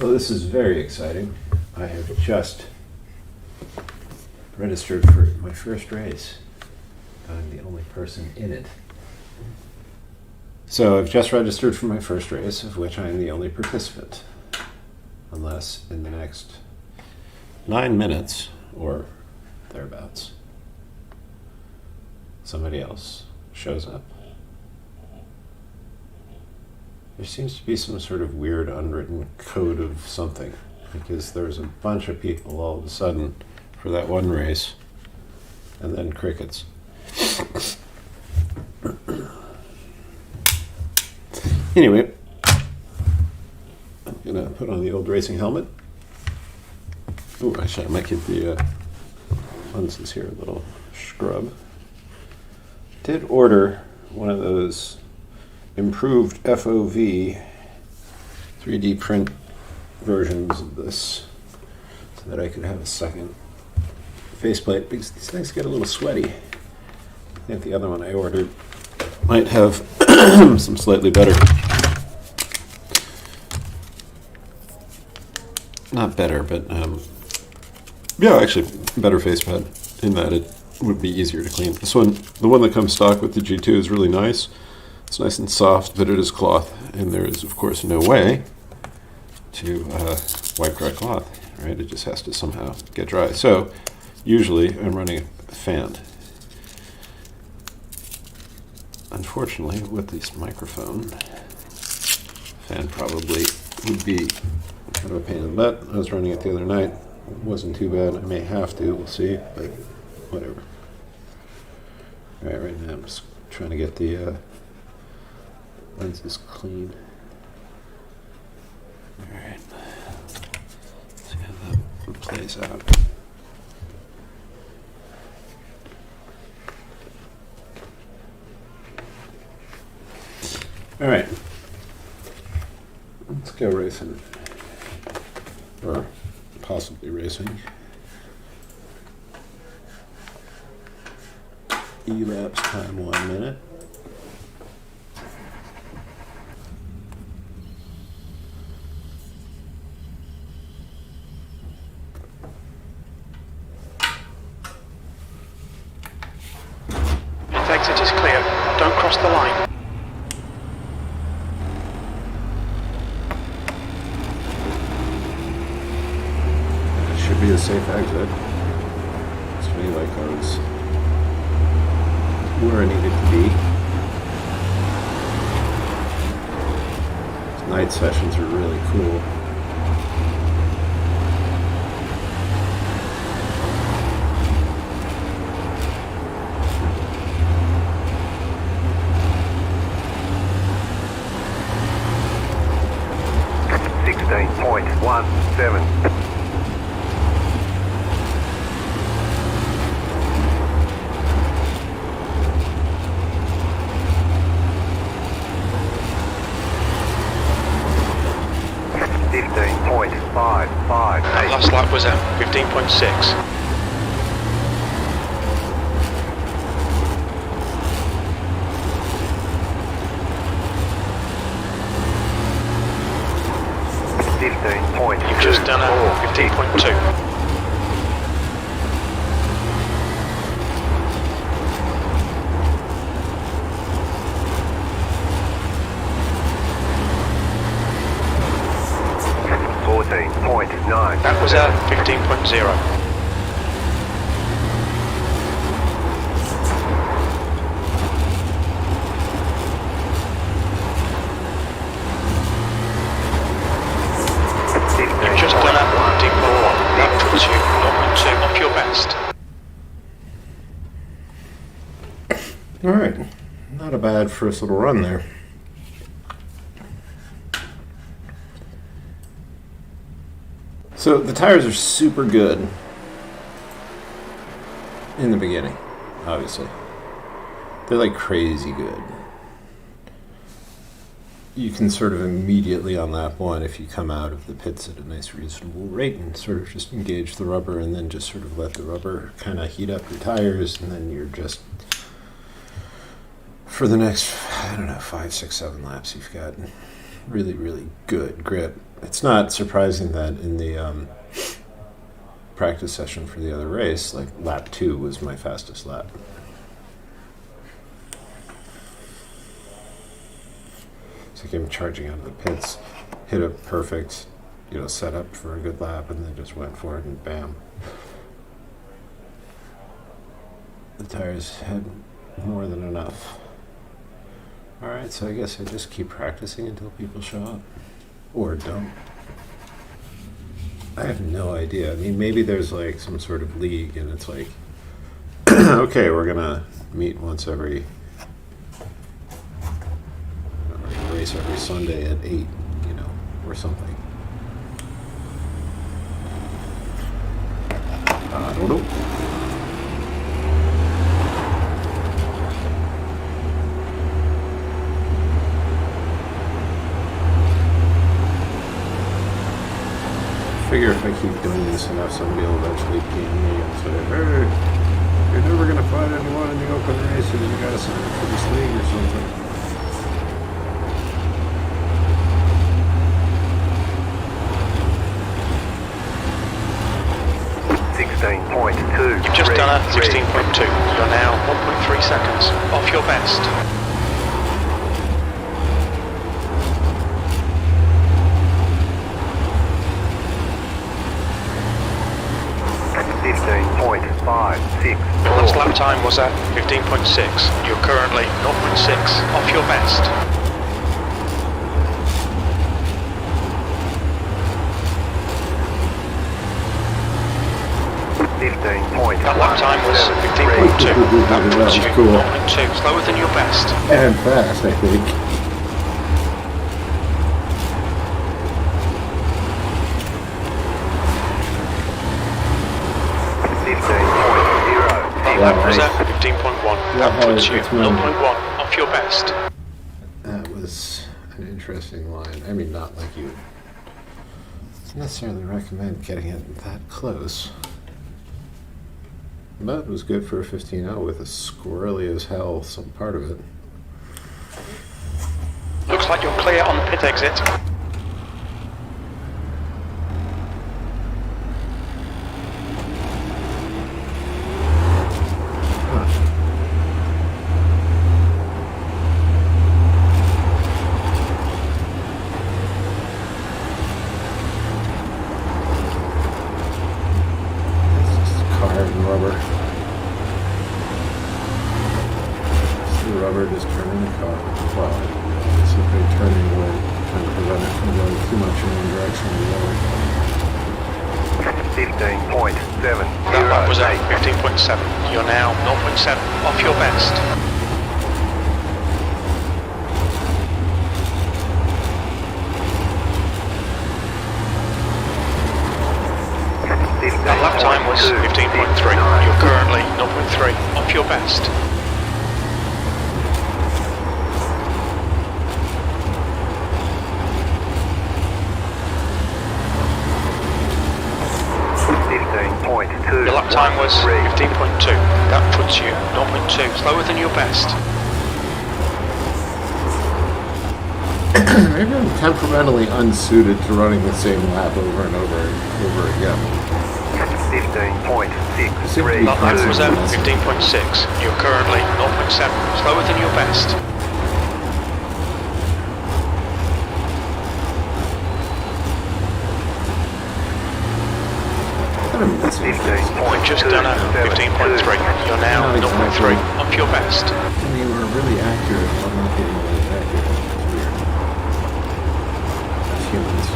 Well, this is very exciting. I have just registered for my first race. I'm the only person in it. So I've just registered for my first race, of which I am the only participant. Unless in the next 9 minutes, or thereabouts, somebody else shows up. There seems to be some sort of weird unwritten code of something, because there's a bunch of people all of a sudden for that one race, and then crickets. Anyway, I'm gonna put on the old racing helmet. Oh, actually, I might give the lenses here a little scrub. Did order one of those improved FOV 3D print versions of this so that I could have a second faceplate, because these things get a little sweaty. I think the other one I ordered might have some slightly better, not better, but yeah, actually better facepad in that it would be easier to clean. This one, the one that comes stock with the G2, is really nice. It's nice and soft, but it is cloth, and there is, of course, no way to wipe dry cloth, right? It just has to somehow get dry. So, usually, I'm running a fan. Unfortunately, with this microphone, fan probably would be kind of a pain in the butt. I was running it the other night. It wasn't too bad. I may have to, we'll see, but whatever. All right now I'm just trying to get the lenses clean. All right, let's see how that plays out. All right, let's go racing, or possibly racing. Elapsed time 1 minute. Exit is clear. Don't cross the line. It should be a safe exit. It's me like I was where I needed to be. These night sessions are really cool. .17. 15.558. Last lap was at 15.6. You've just done at 15.2. That was at 15.0. You've just done at 15.1. That puts you 0.2 off your best. All right, not a bad first little run there. So the tires are super good in the beginning, obviously. They're like crazy good. You can sort of immediately on lap one, if you come out of the pits at a nice reasonable rate and sort of just engage the rubber and then just sort of let the rubber kind of heat up your tires, and then you're just, for the next, I don't know, 5, 6, 7 laps, you've got really, really good grip. it's not surprising that in the practice session for the other race, like lap 2 was my fastest lap. So I came charging out of the pits, hit a perfect, setup for a good lap, and then just went for it, and bam. The tires had more than enough. All right, so I guess I just keep practicing until people show up, or don't. I have no idea. I mean, maybe there's like some sort of league, and it's like, okay, we're gonna meet once every. Race every Sunday at 8, or something. I don't know. Figure if I keep doing this enough, somebody will eventually ping me and say, hey, you're never going to find anyone in the open races, you got to sign up for this league or something. 16.2. You've just done a 16.2. You're now 1.3 seconds off your best. .56. Last lap time was at 15.6. You're currently 0.6 off your best. That lap time was 15.2. That puts you cool. 0.2 slower than your best. And fast, I think. That lap was at 15.1. That puts you 0.1 off your best. That was an interesting line. I mean, not like you necessarily recommend getting it that close. But it was good for a 15.0 with a squirrely as hell some part of it. Looks like you're clear on the pit exit. Rubber just turning the car. Well, it's a big turning away, trying to prevent it from going too much in one direction or the other. 15.7. That lap was at 15.7. You're now 0.7 off your best. That lap time was 15.3. You're currently 0.3 off your best. Your lap time was 15.2. That puts you 0.2 slower than your best. Maybe I'm temperamentally unsuited to running the same lap over and over again. 15.63. That lap was at 15.6. You're currently 0.7 slower than your best. You've just done a 15.3. You're now 0.3 off your best. I mean, we're really accurate. I'm not getting really accurate. It's weird. As humans.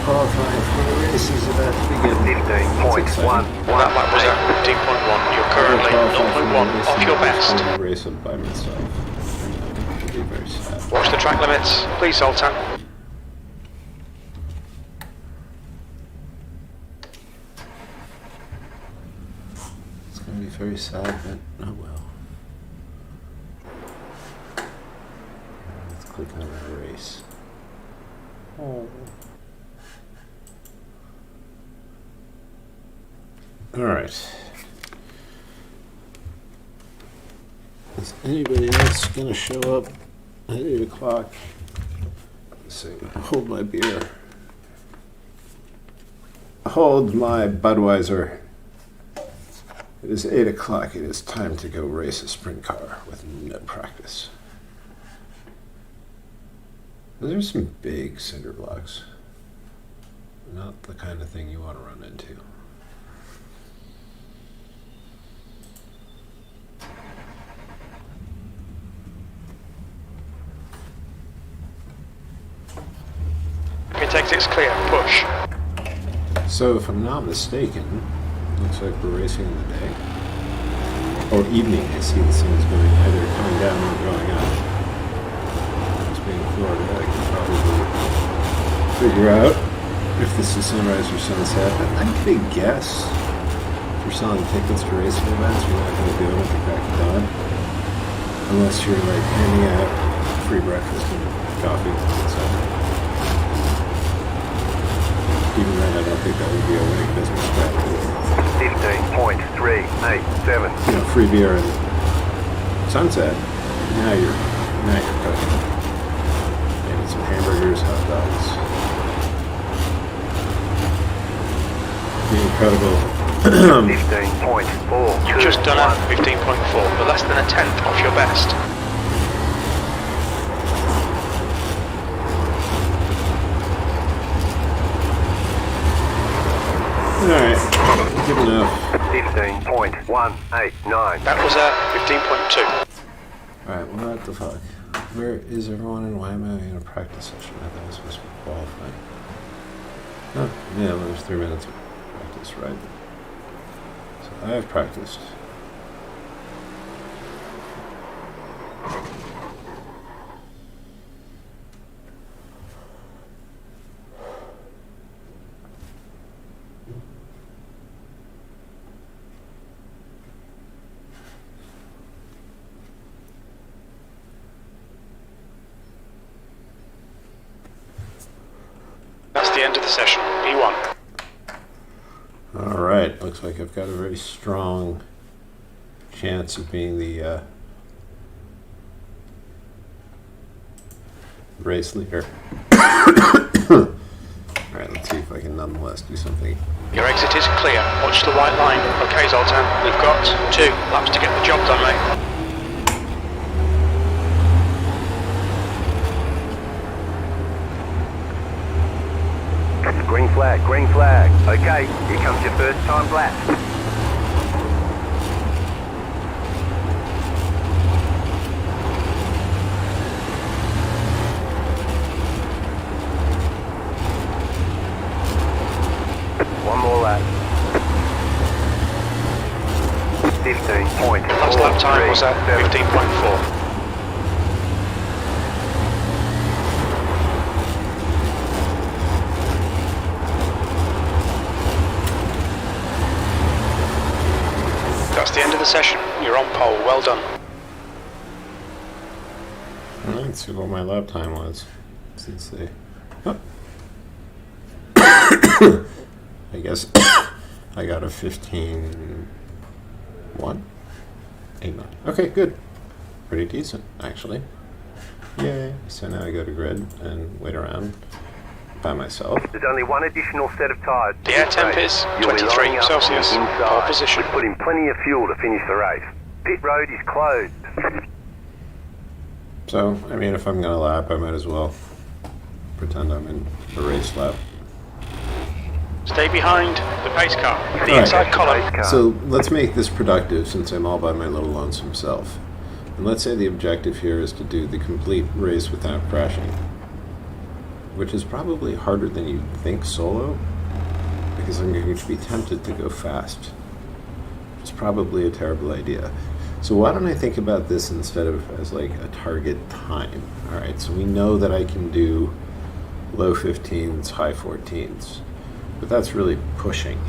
Qualifying for the race is about to begin. 15.1. That lap was at 15.1. You're currently 0.1 off your best. I'm racing by myself. It'd be very sad. Watch the track limits, please, Zoltan. Be very sad, but oh well. Let's click on that race. Oh. All right. Is anybody else gonna show up at 8 o'clock Let's see. Hold my beer. Hold my Budweiser. It is 8 o'clock. It is time to go race a sprint car with no practice. Those are some big cinder blocks. Not the kind of thing you want to run into. It exit's clear. Push. So if I'm not mistaken, looks like we're racing in the day. Or evening. I see the sun's going either coming down or going up. This being Florida, I can probably figure out if this is sunrise or sunset. I'm going to guess if you're selling tickets to racing events, you're not going to do it at the crack of dawn. Unless you're like handing out free breakfast and coffee, etc. Even then, I don't think that would be a winning business strategy. 15.387. You know, free beer and sunset. Now you're cooking. Maybe some hamburgers, hot dogs. The incredible. 15.4. You've just done a 15.4, but less than a tenth off your best. Alright, good enough. 15.189. That was a 15.2. Alright, what the fuck? Where is everyone and why am I in a practice session? I thought I was supposed to be qualifying. Oh, yeah, well, there's 3 minutes of practice, right? So I have practiced. That's the end of the session. P1. Alright, looks like I've got a very strong chance of being the race leader. Alright, let's see if I can nonetheless do something. Your exit is clear. Watch the white line. Okay, Zoltan. We've got 2 laps to get the job done, mate. Green flag, green flag. Okay, here comes your first time lap. One more lap. 15.4. Last lap time was at 15.4. That's the end of the session. You're on pole. Well done. Alright, let's see what my lap time was. Since they... Oh. I guess I got a 15.1? 8.9. Okay, good. Pretty decent, actually. Yay. So now I go to grid and wait around by myself. There's only one additional set of tyres. The air temp is You'll be 23 lining up Celsius. on the inside. Pole position. We've put in plenty of fuel to finish the race. Pit road is closed. So, I mean, if I'm going to lap, I might as well pretend I'm in a race lap. Stay behind the pace car. The Right. inside column. Pace car. So let's make this productive since I'm all by my little lonesome self. And let's say the objective here is to do the complete race without crashing, which is probably harder than you'd think solo, because I'm going to be tempted to go fast. It's probably a terrible idea. So why don't I think about this instead of as like a target time? All right, so we know that I can do low 15s, high 14s, but that's really pushing.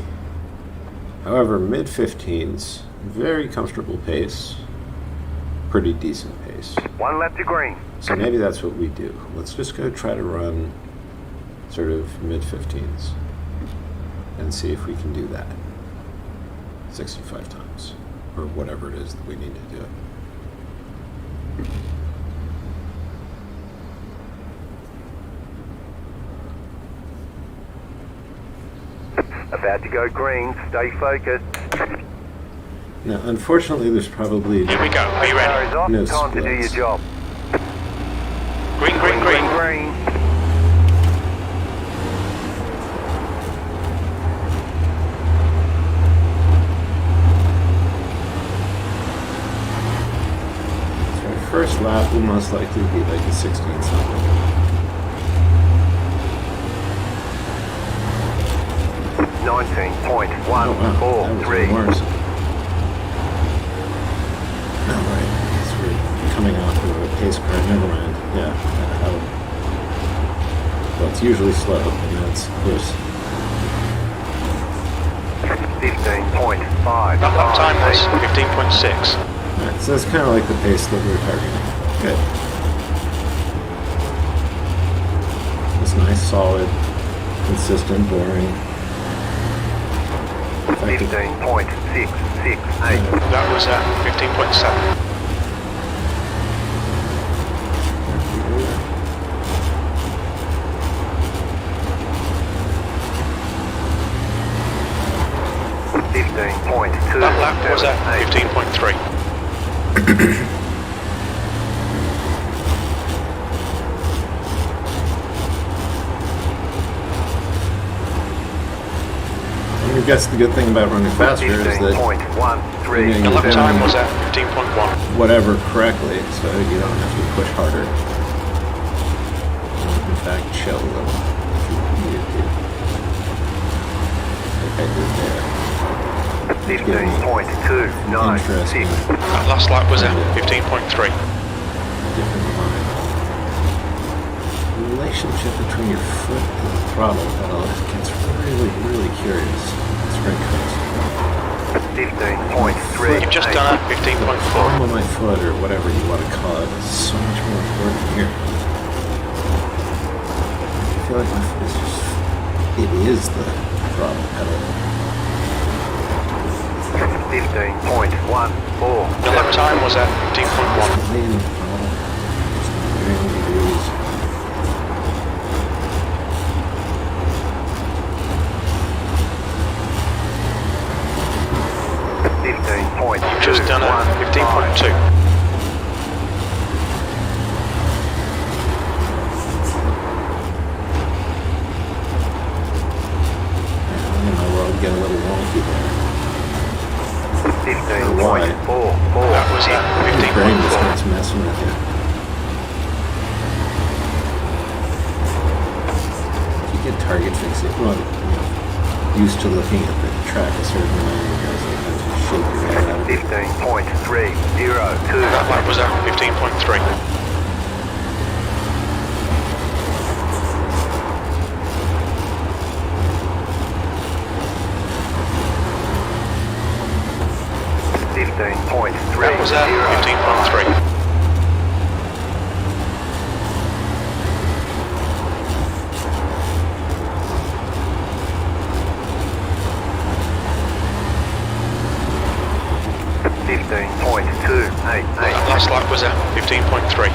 However, mid 15s, very comfortable pace, pretty decent pace. One lap to green. So maybe that's what we do. Let's just go try to run sort of mid 15s and see if we can do that 65 times or whatever it is that we need to do. About to go green. Stay focused. Now, unfortunately, there's probably Here we go. Are you Power ready? is off. No Time to do your splits. job. Green, green, green. Green. So our first lap will most likely be like a 16 something. 19.143. Oh wow, that was even worse. No, right, because we're coming off of a pace car, never mind. Yeah, well, it's usually slow, and now it's loose. 15.5. That lap time was 15.6. Alright, so that's kind of like the pace that we're targeting. Good. It's nice, solid, consistent, boring. Effective. 15.668. That was 15.7. That lap was 15.3. I guess the good thing about running faster is that 15.13. The lap time was 15.1. whatever correctly, so you don't have to push harder. In fact, chill a little if you needed to. Like I did there. 15.296. That last lap was 15.3. Different line. The relationship between your foot and the throttle pedal gets really, really curious. It's very crazy. 15.3. You've just done a The 15.4. palm of my foot, or whatever you want to call it, is so much more important here. I feel like my foot is just, it is the throttle pedal. 15.14. The lap time was 15.1. Lean, just really degrees. You've just done a 15.2. My world get a little wonky there. 15.44. That was Your brain just 15.4. starts messing with you. If you get target fixated, well, used to looking at the track a certain way, you guys like to shake your head out of it. 15.302. That lap was 15.3. That was 15.3. That last lap was 15.3.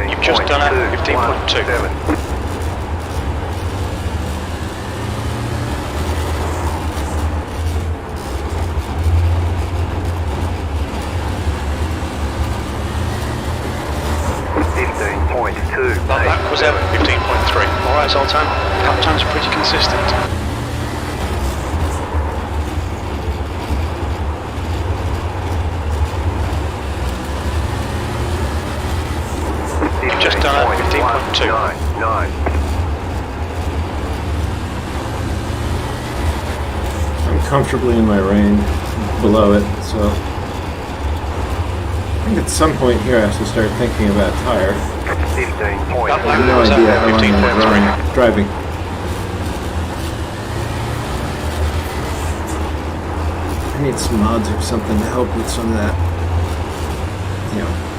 You've just done a 15.2. That lap was 15.3. Alright, Zoltan. Lap times are pretty consistent. You've just done a 15.2. I'm comfortably in my range, below it, so I think at some point here I have to start thinking about tire. I That have lap no was idea how long I'm 15.3. driving. I need some mods or something to help with some of that,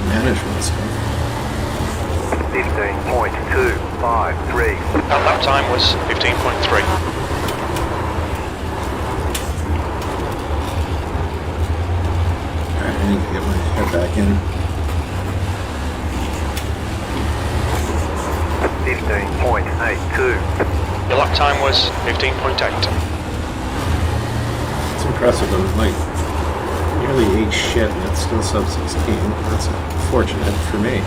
management stuff. 15.253. That lap time was 15.3. I need to get my head back in. 15.82. Your lap time was 15.8. It's impressive. I'm like nearly 8 shit and it's still sub 16. That's fortunate for me.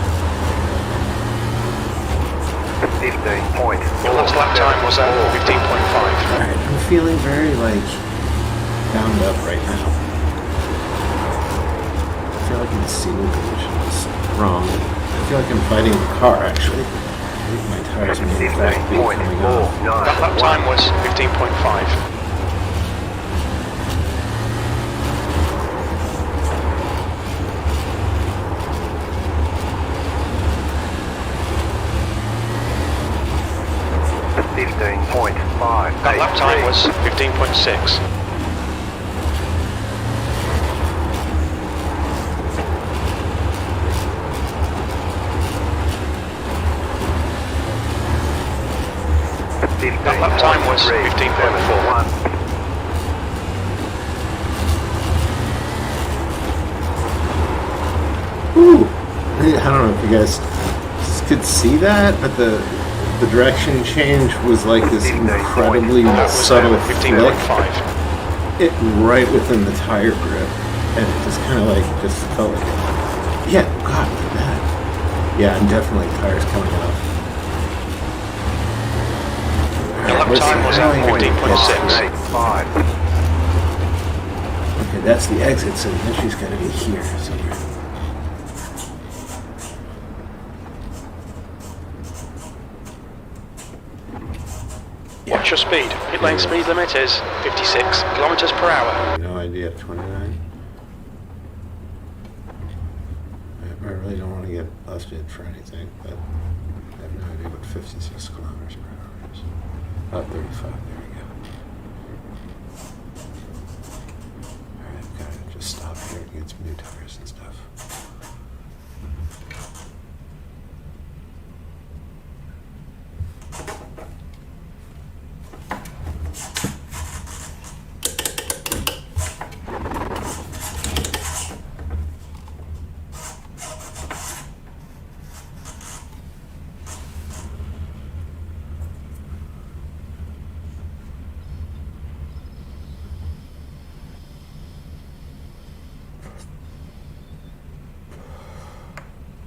15.4. Your last lap time was 15.5. Alright, I'm feeling very like bound up right now. I feel like my seating position is wrong. I feel like I'm fighting the car actually. I think my tires may in fact be coming off. That lap time was 15.5. That lap time was 15.6. That lap time was 15.4. Whew. I don't know if you guys could see that, but the direction change was like this incredibly That was subtle flick. 15.5. It right within the tire grip, and it just kind of like just felt like, yeah, God, look at that. Yeah, and definitely tires coming off. Your lap time was 15.6. Okay, that's the exit, so the entry's got to be here somewhere. Watch your speed. Pit lane speed limit is 56 kilometers per hour. No idea, 29. I really don't want to get busted for anything, but I have no idea what 56 kilometers per hour is. About 35, there we go. Alright, I've got to just stop here and get some new tires and stuff.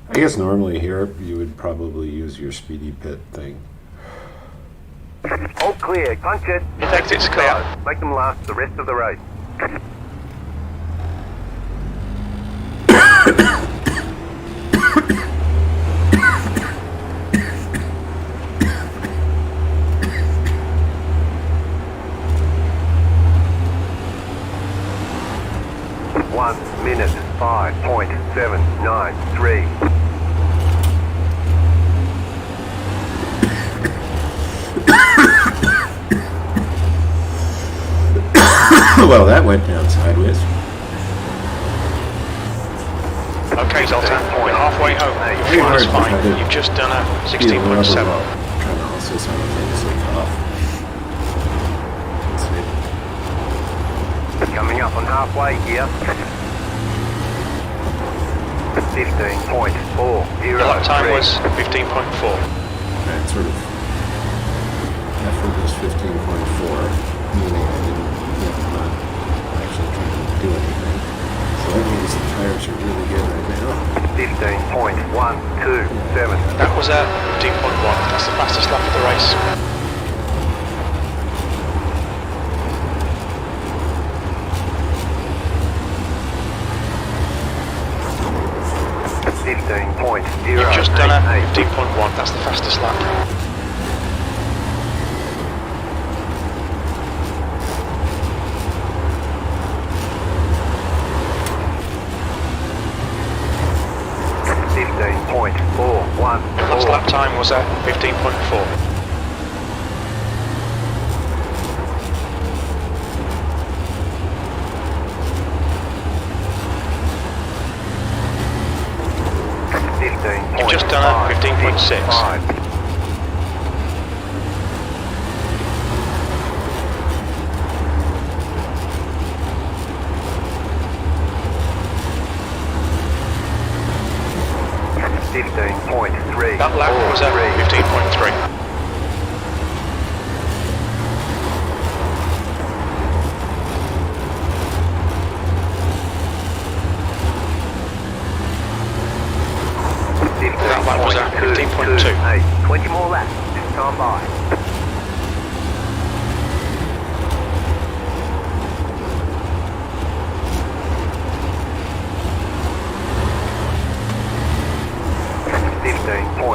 I guess normally here you would probably use your speedy pit thing. All clear. Punch it. Pit exit's clear. Make them last the rest of the race. One minute, 5.793. Well, that went down sideways. Okay, Zoltan, we're halfway home. Your Pretty flying is hard fine. to You've just done a Be a rubber 16.7. ball. Trying to also simultaneously off. Let's see. Coming up on halfway here. 15.4. Your lap time was 15.4. Right, sort of. Effort was 15.4, meaning I didn't, I'm not actually trying to do anything. So that means the tires are really good right now. 15.127. That was a 15.1. That's the fastest lap of the race. 15.0. You've just done a 15.1. That's the fastest lap. Your last lap time was a 15.4. You've just done a 15.6. That lap was at 15.3. That lap was at 15.2. Hey, 20 more laps. This time by.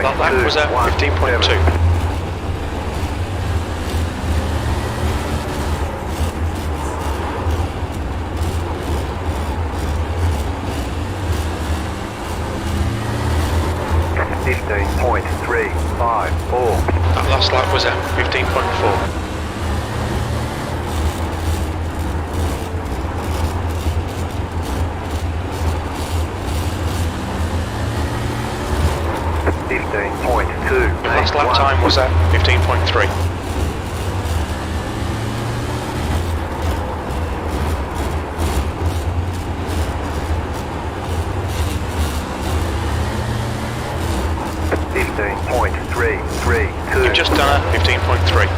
That lap was at 15.2. 15.354. That last lap was at 15.4. 15.2. Your last lap time was at 15.3. 15.332. You've just done a 15.3.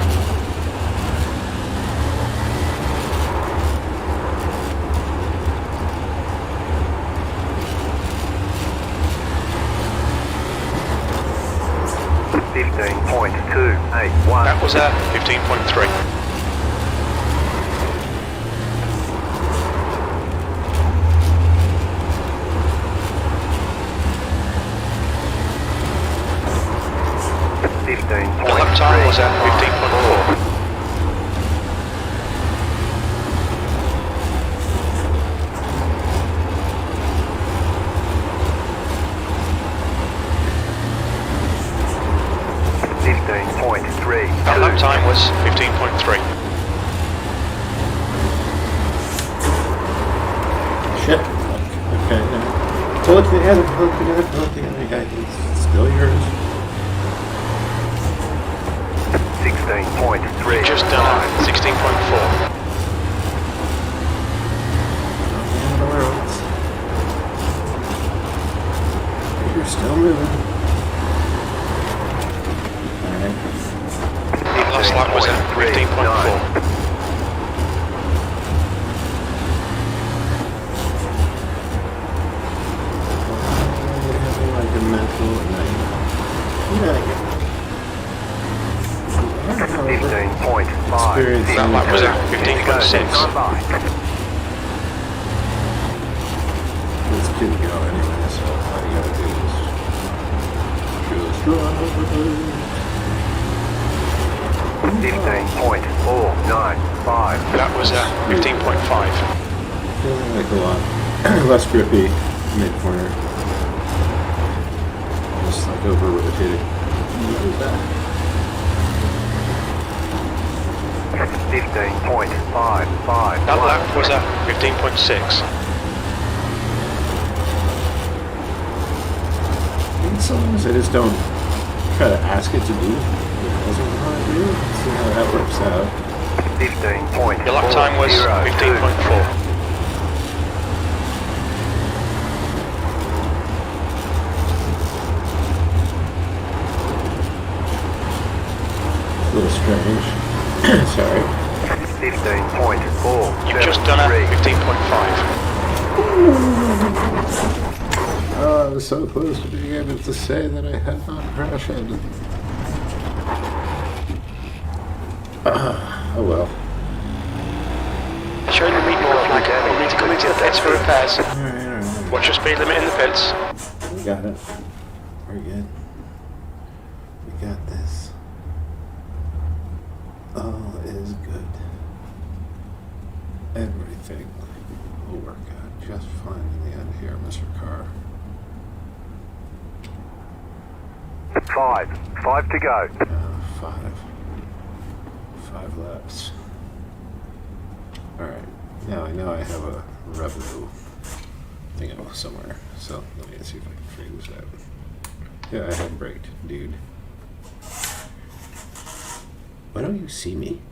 That was at 15.3. The lap time was at 15.4. 15.3. That lap time was 15.3. Shit. Okay, now. Pull it together, pull it together, pull it together, guys. It's still yours. 16.3. You've just done a 16.4. You're still moving. Alright. Last lap was at 15.4. Like a mental night. Yeah, 15.5. Experience. That lap was at 15.6. It's good to go anyway, so all you gotta do is just drive. 15.495. That was at 15.5. Feeling like a lot less grippy mid-corner. Just like over-rotated. What is that? 15.55. That lap was at 15.6. And sometimes I just don't try to ask it to do what it doesn't want to do. See how that works out. 15.4. Your lap time was 15.4. A little strange. Sorry. 15.4. You've just done a 15.5. Oh, I was so close to being able to say that I had not crash ended. Oh well. Showing the meet more flag. We'll need to come into the pits for repairs. Alright. Watch your speed limit in the pits. We got it. We're good. We got this. All is good. Everything will work out just fine in the end here, Mr. Carr. 5 to go. 5 laps. Alright, now I know I have a revenue thing somewhere, so let me see if I can figure this out. Yeah, I have braked, dude. Why don't you see me?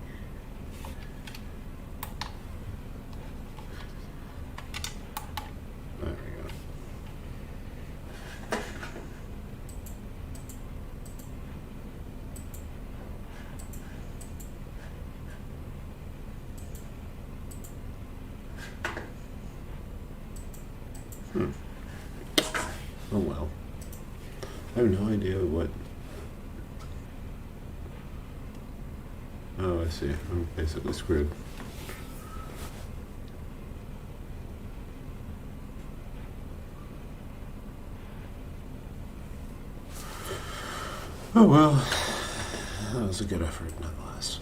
There we go. have no idea what. Oh, I see. I'm basically screwed. Oh well, that was a good effort nonetheless.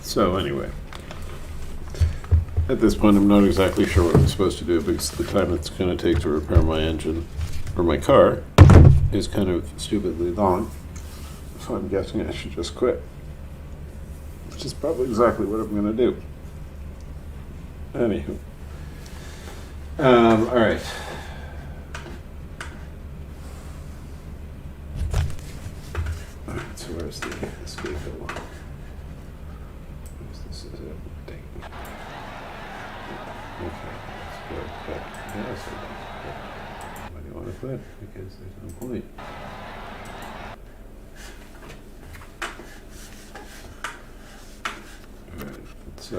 So anyway, at this point I'm not exactly sure what I'm supposed to do because the time it's going to take to repair my engine or my car is kind of stupidly long. So I'm guessing I should just quit, which is probably exactly what I'm going to do. Anywho. All right. All right, so where's the escape one? This is it. Dang. Okay, let's go. But yes, why do you want to quit? Because there's no point. All right, so